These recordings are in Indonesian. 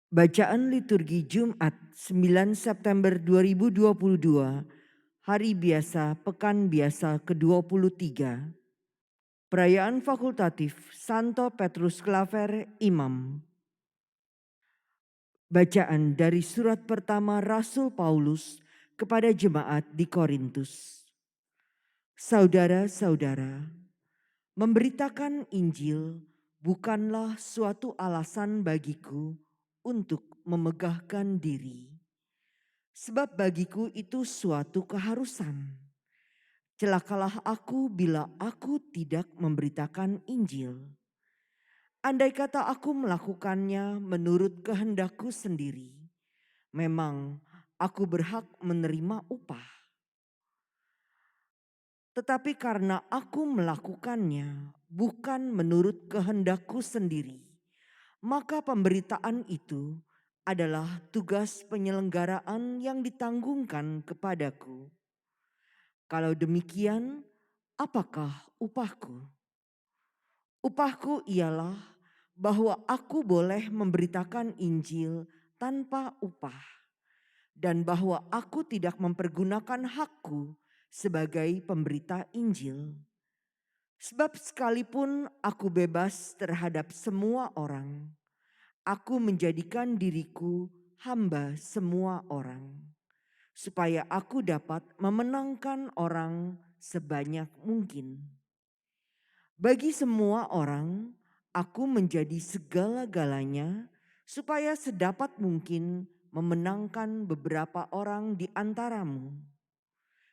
Bacaan liturgi Jumat 9 September 2022, Hari Biasa Pekan Biasa ke-23. Perayaan fakultatif Santo Petrus Claver, Imam. Bacaan dari surat pertama Rasul Paulus kepada jemaat di Korintus. Saudara-saudara, memberitakan Injil bukanlah suatu alasan bagiku untuk memegahkan diri. Sebab bagiku itu suatu keharusan. Celakalah aku bila aku tidak memberitakan Injil. Andai kata aku melakukannya menurut kehendakku sendiri, memang aku berhak menerima upah. Tetapi karena aku melakukannya bukan menurut kehendakku sendiri, maka pemberitaan itu adalah tugas penyelenggaraan yang ditanggungkan kepadaku. Kalau demikian, apakah upahku? Upahku ialah bahwa aku boleh memberitakan Injil tanpa upah, dan bahwa aku tidak mempergunakan hakku sebagai pemberita Injil. Sebab sekalipun aku bebas terhadap semua orang, aku menjadikan diriku hamba semua orang, supaya aku dapat memenangkan orang sebanyak mungkin. Bagi semua orang, aku menjadi segala-galanya supaya sedapat mungkin memenangkan beberapa orang di antaramu.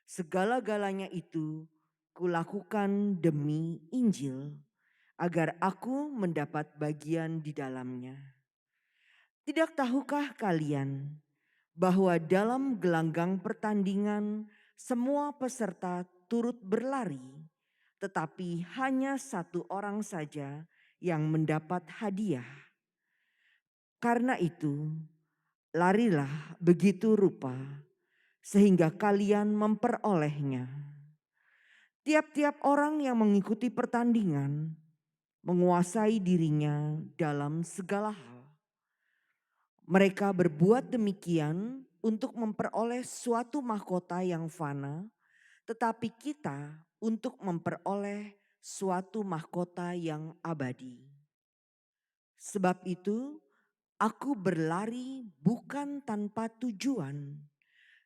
Segala-galanya itu kulakukan demi Injil, agar aku mendapat bagian di dalamnya. Tidak tahukah kalian bahwa dalam gelanggang pertandingan semua peserta turut berlari, tetapi hanya satu orang saja yang mendapat hadiah? Karena itu, larilah begitu rupa sehingga kalian memperolehnya. Tiap-tiap orang yang mengikuti pertandingan menguasai dirinya dalam segala hal. Mereka berbuat demikian untuk memperoleh suatu mahkota yang fana, tetapi kita untuk memperoleh suatu mahkota yang abadi. Sebab itu, aku berlari bukan tanpa tujuan,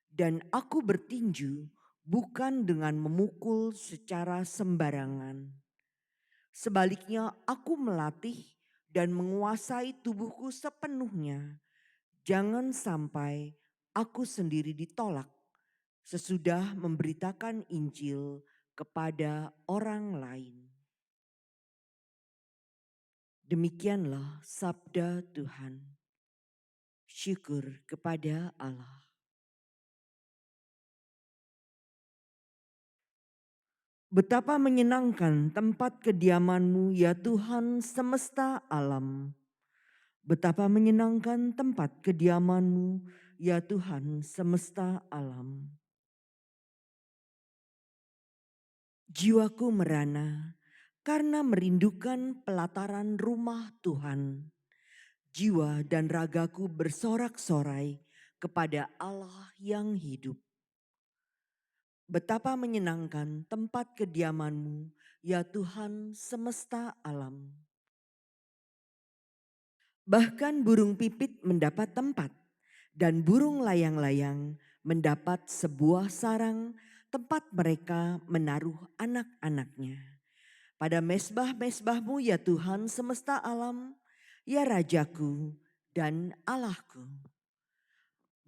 dan aku bertinju bukan dengan memukul secara sembarangan. Sebaliknya, aku melatih dan menguasai tubuhku sepenuhnya. Jangan sampai aku sendiri ditolak sesudah memberitakan Injil kepada orang lain. Demikianlah sabda Tuhan. Syukur kepada Allah. Betapa menyenangkan tempat kediaman-Mu ya Tuhan semesta alam. Betapa menyenangkan tempat kediaman-Mu ya Tuhan semesta alam. Jiwaku merana karena merindukan pelataran rumah Tuhan. Jiwa dan ragaku bersorak-sorai kepada Allah yang hidup. Betapa menyenangkan tempat kediaman-Mu ya Tuhan semesta alam. Bahkan burung pipit mendapat tempat dan burung layang-layang mendapat sebuah sarang tempat mereka menaruh anak-anaknya. Pada mesbah-mesbah-Mu ya Tuhan semesta alam, ya Rajaku dan Allahku.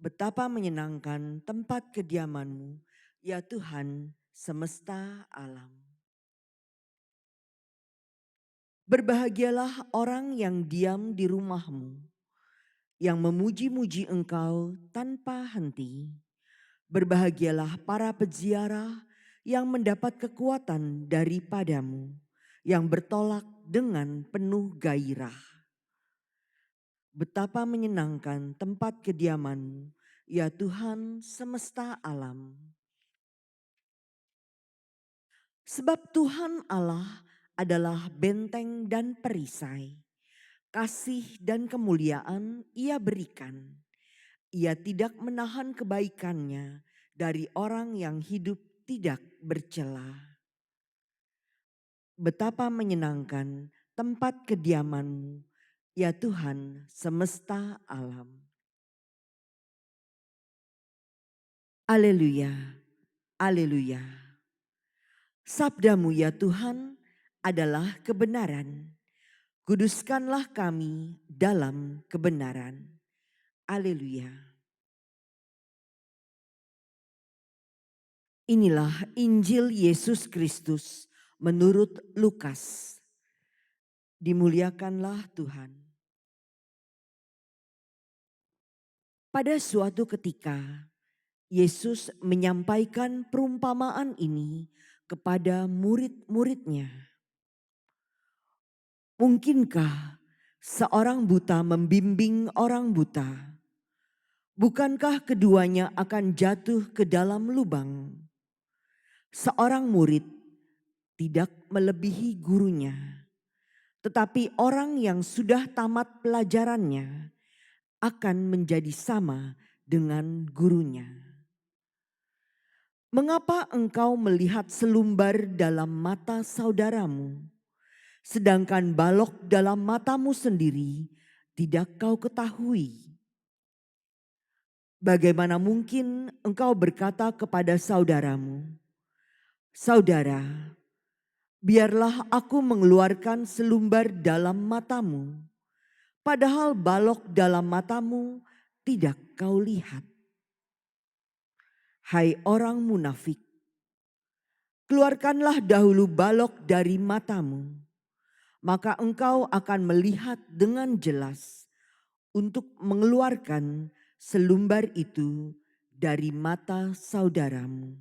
Betapa menyenangkan tempat kediaman-Mu ya Tuhan semesta alam. Berbahagialah orang yang diam di rumah-Mu, yang memuji-muji Engkau tanpa henti. Berbahagialah para peziarah yang mendapat kekuatan daripada-Mu, yang bertolak dengan penuh gairah. Betapa menyenangkan tempat kediaman-Mu, ya Tuhan semesta alam. Sebab Tuhan Allah adalah benteng dan perisai. kasih dan kemuliaan Ia berikan. Ia tidak menahan kebaikannya dari orang yang hidup tidak bercela. Betapa menyenangkan tempat kediaman-Mu, ya Tuhan semesta alam. Haleluya, haleluya. Sabda-Mu ya Tuhan adalah kebenaran. Kuduskanlah kami dalam kebenaran. Haleluya. Inilah Injil Yesus Kristus menurut Lukas. Dimuliakanlah Tuhan. Pada suatu ketika, Yesus menyampaikan perumpamaan ini kepada murid-muridnya. Mungkinkah seorang buta membimbing orang buta? Bukankah keduanya akan jatuh ke dalam lubang? Seorang murid tidak melebihi gurunya, tetapi orang yang sudah tamat pelajarannya akan menjadi sama dengan gurunya. Mengapa engkau melihat selumbar dalam mata saudaramu, sedangkan balok dalam matamu sendiri tidak kau ketahui? Bagaimana mungkin engkau berkata kepada saudaramu, "Saudara, biarlah aku mengeluarkan selumbar dalam matamu," padahal balok dalam matamu tidak kau lihat? Hai orang munafik, keluarkanlah dahulu balok dari matamu, maka engkau akan melihat dengan jelas untuk mengeluarkan selumbar itu dari mata saudaramu.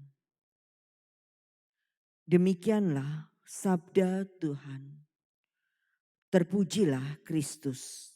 Demikianlah sabda Tuhan. Terpujilah Kristus.